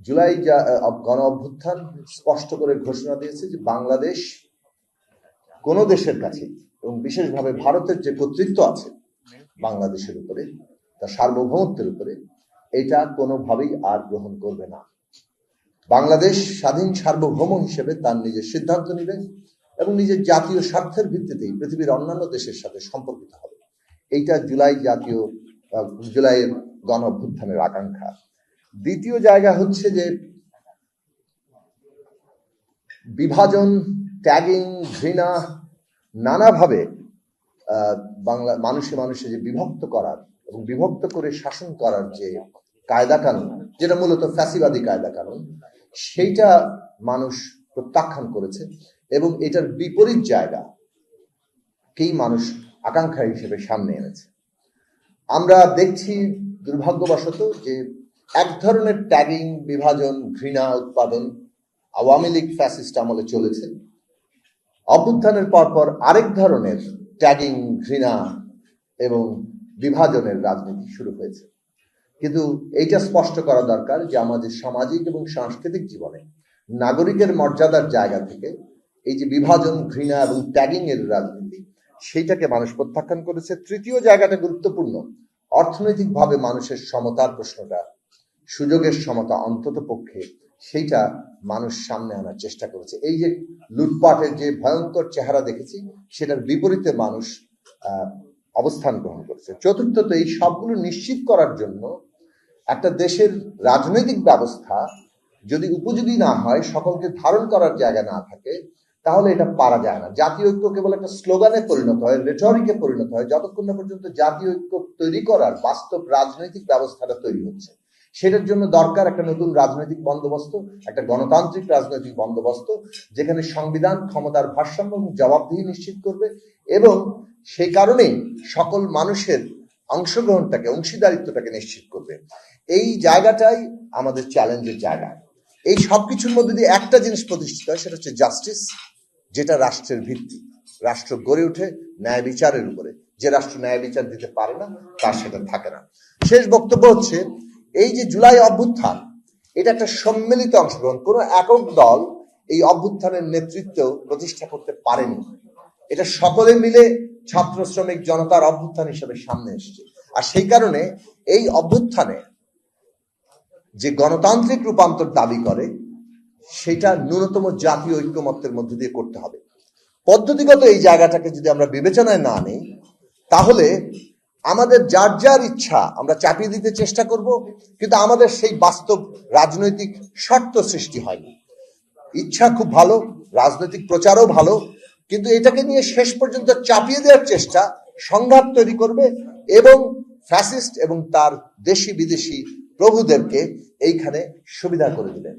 জুলাই গণ অভ্যুত্থান স্পষ্ট করে ঘোষণা দিয়েছে যে বাংলাদেশ কোন দেশের কাছে এবং বিশেষভাবে ভারতের যে কর্তৃত্ব আছে বাংলাদেশের উপরে, তার সার্বভৌমত্বের উপরে, এটা কোনোভাবেই আর গ্রহণ করবে না। বাংলাদেশ স্বাধীন সার্বভৌম হিসেবে তার নিজের সিদ্ধান্ত নেবে এবং নিজের জাতীয় স্বার্থের ভিত্তিতেই পৃথিবীর অন্যান্য দেশের সাথে সম্পর্কিত হবে। এইটা জুলাইয়ের গণ অভ্যুত্থানের আকাঙ্ক্ষা। দ্বিতীয় জায়গা হচ্ছে যে বিভাজন, ট্যাগিং, ঘৃণা, নানাভাবে মানুষে যে বিভক্ত করার এবং বিভক্ত করে শাসন করার যে কায়দা কানুন, যেটা মূলত ফ্যাসিবাদী কায়দা কানুন, সেইটা মানুষ প্রত্যাখ্যান করেছে এবং এটার বিপরীত জায়গাকেই মানুষ আকাঙ্ক্ষা হিসেবে সামনে এনেছে। আমরা দেখছি দুর্ভাগ্যবশত যে এক ধরনের ট্যাগিং, বিভাজন, ঘৃণা উৎপাদন আওয়ামী লীগ ফ্যাসিস্ট আমলে চলেছে। অভ্যুত্থানের পরপর আরেক ধরনের ট্যাগিং, ঘৃণা এবং বিভাজনের রাজনীতি শুরু হয়েছে। কিন্তু এইটা স্পষ্ট করা দরকার যে আমাদের সামাজিক এবং সাংস্কৃতিক জীবনে নাগরিকের মর্যাদার জায়গা থেকে এই যে বিভাজন, ঘৃণা এবং ট্যাগিং এর রাজনীতি, সেইটাকে মানুষ প্রত্যাখ্যান করেছে। তৃতীয় জায়গাটা গুরুত্বপূর্ণ, অর্থনৈতিকভাবে মানুষের সমতার প্রশ্নটা, সুযোগের সমতা অন্তত পক্ষে সেইটা মানুষ সামনে আনার চেষ্টা করেছে। এই যে লুটপাটের যে ভয়ঙ্কর চেহারা দেখেছি, সেটার বিপরীতে মানুষ অবস্থান গ্রহণ করেছে। চতুর্থত, এই সবগুলো নিশ্চিত করার জন্য একটা দেশের রাজনৈতিক ব্যবস্থা যদি উপযোগী না হয়, সকলকে ধারণ করার জায়গা না থাকে, তাহলে এটা পারা যায় না। জাতীয় ঐক্য কেবল একটা স্লোগানে পরিণত হয়, রেটরিকে পরিণত হয়, যতক্ষণ না পর্যন্ত জাতীয় ঐক্য তৈরি করার বাস্তব রাজনৈতিক ব্যবস্থাটা তৈরি হচ্ছে। সেটার জন্য দরকার একটা নতুন রাজনৈতিক বন্দোবস্ত, একটা গণতান্ত্রিক রাজনৈতিক বন্দোবস্ত, যেখানে সংবিধান ক্ষমতার ভারসাম্য এবং জবাবদিহি নিশ্চিত করবে এবং সেই কারণেই সকল মানুষের অংশগ্রহণটাকে, অংশীদারিত্বটাকে নিশ্চিত করবে। এই জায়গাটাই আমাদের চ্যালেঞ্জের জায়গা। এই সবকিছুর মধ্যে দিয়ে একটা জিনিস প্রতিষ্ঠিত হয়, সেটা হচ্ছে জাস্টিস, যেটা রাষ্ট্রের ভিত্তি। রাষ্ট্র গড়ে ওঠে ন্যায় বিচারের উপরে। যে রাষ্ট্র ন্যায় বিচার দিতে পারে না, তার সেটা থাকে না। শেষ বক্তব্য হচ্ছে, এই যে জুলাই অভ্যুত্থান, এটা একটা সম্মিলিত অংশগ্রহণ। কোনো একক দল এই অভ্যুত্থানের নেতৃত্ব প্রতিষ্ঠা করতে পারেনি। এটা সকলে মিলে ছাত্র, শ্রমিক, জনতার অভ্যুত্থান হিসেবে সামনে এসেছে। আর সেই কারণে এই অভ্যুত্থানে যে গণতান্ত্রিক রূপান্তর দাবি করে, সেটা ন্যূনতম জাতীয় ঐক্যমত্যের মধ্যে দিয়ে করতে হবে। পদ্ধতিগত এই জায়গাটাকে যদি আমরা বিবেচনায় না নিই, তাহলে আমাদের যার যার ইচ্ছা আমরা চাপিয়ে দিতে চেষ্টা করব, কিন্তু আমাদের সেই বাস্তব রাজনৈতিক শর্ত সৃষ্টি হয়নি। ইচ্ছা খুব ভালো, রাজনৈতিক প্রচারও ভালো, কিন্তু এটাকে নিয়ে শেষ পর্যন্ত চাপিয়ে দেওয়ার চেষ্টা সংঘাত তৈরি করবে এবং ফ্যাসিস্ট এবং তার দেশি বিদেশি প্রভুদেরকে এইখানে সুবিধা করে দিবে।